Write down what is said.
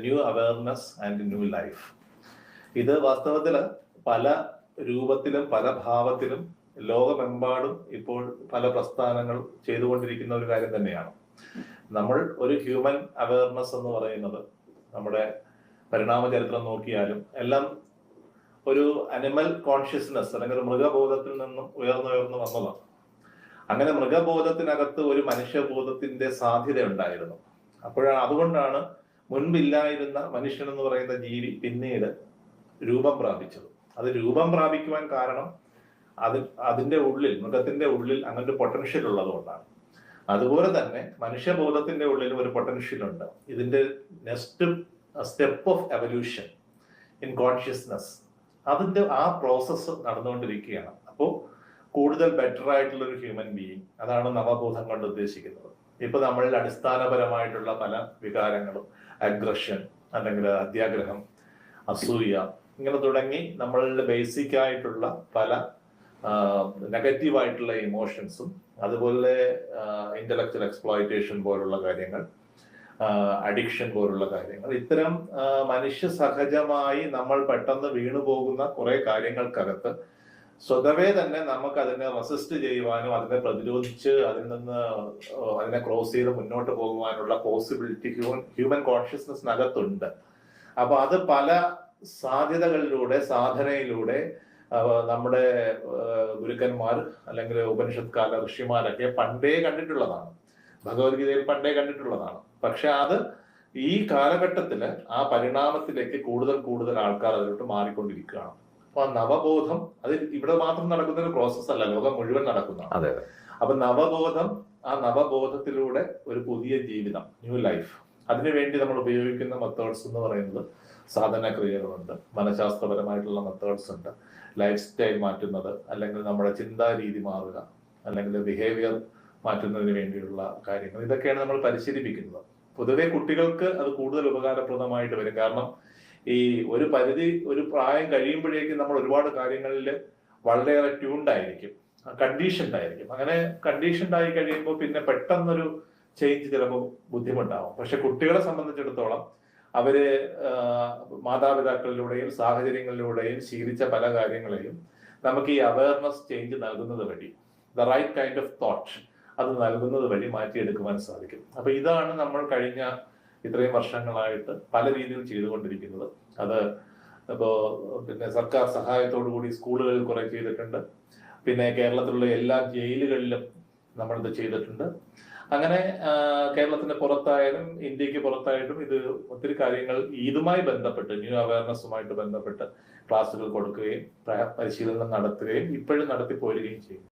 New awareness and new life. ഇത് വാസ്തവത്തിൽ പല രൂപത്തിലും പല ഭാവത്തിലും ലോകമെമ്പാടും ഇപ്പോൾ പല പ്രസ്ഥാനങ്ങൾ ചെയ്തുകൊണ്ടിരിക്കുന്ന ഒരു കാര്യം തന്നെയാണ്. നമ്മൾ ഒരു ഹ്യൂമൻ അവയർനെസ് എന്ന് പറയുന്നത് നമ്മുടെ പരിണാമ ചരിത്രം നോക്കിയാലും എല്ലാം ഒരു അനിമൽ കോൺഷ്യസ്നെസ് അല്ലെങ്കിൽ മൃഗബോധത്തിൽ നിന്നും ഉയർന്നു വന്നതാണ്. അങ്ങനെ മൃഗബോധത്തിനകത്ത് ഒരു മനുഷ്യബോധത്തിന്റെ സാധ്യത ഉണ്ടായിരുന്നു. അതുകൊണ്ടാണ് മുൻപില്ലായിരുന്ന മനുഷ്യൻ എന്ന് പറയുന്ന ജീവി പിന്നീട് രൂപം പ്രാപിച്ചത്. അത് രൂപം പ്രാപിക്കുവാൻ കാരണം അതിന്റെ ഉള്ളിൽ, മൃഗത്തിന്റെ ഉള്ളിൽ അങ്ങനെ ഒരു പൊട്ടൻഷ്യൽ ഉള്ളത് കൊണ്ടാണ്. അതുപോലെ തന്നെ മനുഷ്യബോധത്തിന്റെ ഉള്ളിൽ ഒരു പൊട്ടൻഷ്യൽ ഉണ്ട്. ഇതിന്റെ next step of evolution in consciousness, അതിന്റെ ആ പ്രോസസ്സ് നടന്നുകൊണ്ടിരിക്കുകയാണ്. അപ്പോൾ കൂടുതൽ ബെറ്റർ ആയിട്ടുള്ള ഒരു ഹ്യൂമൻ ബീയിങ്, അതാണ് നവബോധം കൊണ്ട് ഉദ്ദേശിക്കുന്നത്. ഇപ്പൊ നമ്മളിൽ അടിസ്ഥാനപരമായിട്ടുള്ള പല വികാരങ്ങളും, അഗ്രഷൻ അല്ലെങ്കിൽ അത്യാഗ്രഹം, അസൂയ, ഇങ്ങനെ തുടങ്ങി നമ്മളുടെ ബേസിക് ആയിട്ടുള്ള പല നെഗറ്റീവായിട്ടുള്ള ഇമോഷൻസും, അതുപോലെ ഇന്റലക്ച്വൽ എക്സ്പ്ലോയിറ്റേഷൻ പോലുള്ള കാര്യങ്ങൾ, അഡിക്ഷൻ പോലുള്ള കാര്യങ്ങൾ, ഇത്തരം മനുഷ്യ സഹജമായി നമ്മൾ പെട്ടെന്ന് വീണുപോകുന്ന കുറെ കാര്യങ്ങൾക്കകത്ത് സ്വതവേ തന്നെ നമുക്ക് അതിനെ റെസിസ്റ്റ് ചെയ്യുവാനും അതിനെ പ്രതിരോധിച്ച് അതിനെ ക്രോസ് ചെയ്ത് മുന്നോട്ട് പോകുവാനുള്ള പോസിബിലിറ്റി ഹ്യൂമൻ കോൺഷ്യസ്നെസ്സിനകത്തുണ്ട്. അപ്പൊ അത് പല സാധ്യതകളിലൂടെ, സാധനയിലൂടെ നമ്മുടെ ഗുരുക്കന്മാർ അല്ലെങ്കിൽ ഉപനിഷത്ത് കാല ഋഷിമാരൊക്കെ പണ്ടേ കണ്ടിട്ടുള്ളതാണ്, ഭഗവത്ഗീതയിൽ പണ്ടേ കണ്ടിട്ടുള്ളതാണ്. പക്ഷെ അത് ഈ കാലഘട്ടത്തില് ആ പരിണാമത്തിലേക്ക് കൂടുതൽ ആൾക്കാർ അതിലോട്ട് മാറിക്കൊണ്ടിരിക്കുകയാണ്. അപ്പൊ ആ നവബോധം അത് ഇവിടെ മാത്രം നടക്കുന്ന ഒരു പ്രോസസ് അല്ല, ലോകം മുഴുവൻ നടക്കുന്നതാണ്. അപ്പൊ ആ നവബോധത്തിലൂടെ ഒരു പുതിയ ജീവിതം, ന്യൂ ലൈഫ്, അതിനുവേണ്ടി നമ്മൾ ഉപയോഗിക്കുന്ന മെത്തേഡ്സ് എന്ന് പറയുന്നത് സാധന ക്രിയകളുണ്ട്, മനഃശാസ്ത്രപരമായിട്ടുള്ള മെത്തേഡ്സ് ഉണ്ട്, ലൈഫ് സ്റ്റൈൽ മാറ്റുന്നത്, അല്ലെങ്കിൽ നമ്മുടെ ചിന്താ രീതി മാറുക, അല്ലെങ്കിൽ ബിഹേവിയർ മാറ്റുന്നതിന് വേണ്ടിയുള്ള കാര്യങ്ങൾ, ഇതൊക്കെയാണ് നമ്മൾ പരിശീലിപ്പിക്കുന്നത്. പൊതുവെ കുട്ടികൾക്ക് അത് കൂടുതൽ ഉപകാരപ്രദമായിട്ട് വരും. കാരണം ഈ ഒരു പ്രായം കഴിയുമ്പോഴേക്കും നമ്മൾ ഒരുപാട് കാര്യങ്ങളിൽ വളരെയേറെ ട്യൂൺഡ് ആയിരിക്കും, കണ്ടീഷൻഡ് ആയിരിക്കും. അങ്ങനെ കണ്ടീഷൻഡ് ആയി കഴിയുമ്പോൾ പിന്നെ പെട്ടെന്നൊരു ചേഞ്ച് ചിലപ്പോൾ ബുദ്ധിമുട്ടാവും. പക്ഷെ കുട്ടികളെ സംബന്ധിച്ചിടത്തോളം അവര് മാതാപിതാക്കളിലൂടെയും സാഹചര്യങ്ങളിലൂടെയും ശീലിച്ച പല കാര്യങ്ങളെയും നമുക്ക് ഈ അവയർനെസ് ചേഞ്ച് നൽകുന്നത് വഴി, the right kind of thought അത് നൽകുന്നത് വഴി മാറ്റിയെടുക്കുവാൻ സാധിക്കും. അപ്പൊ ഇതാണ് നമ്മൾ കഴിഞ്ഞ ഇത്രയും വർഷങ്ങളായിട്ട് പല രീതിയിൽ ചെയ്തുകൊണ്ടിരിക്കുന്നത്. അത് പിന്നെ സർക്കാർ സഹായത്തോടു കൂടി സ്കൂളുകളിൽ കുറെ ചെയ്തിട്ടുണ്ട്. പിന്നെ കേരളത്തിലുള്ള എല്ലാ ജയിലുകളിലും നമ്മളിത് ചെയ്തിട്ടുണ്ട്. അങ്ങനെ കേരളത്തിന് പുറത്തായാലും ഇന്ത്യക്ക് പുറത്തായിട്ടും ഇത് ഒത്തിരി കാര്യങ്ങൾ ഇതുമായി ബന്ധപ്പെട്ട്, ന്യൂ അവയർനെസ്സുമായിട്ട് ബന്ധപ്പെട്ട് ക്ലാസ്സുകൾ കൊടുക്കുകയും പരിശീലനം നടത്തുകയും ഇപ്പോഴും നടത്തിപ്പോരുകയും ചെയ്യും.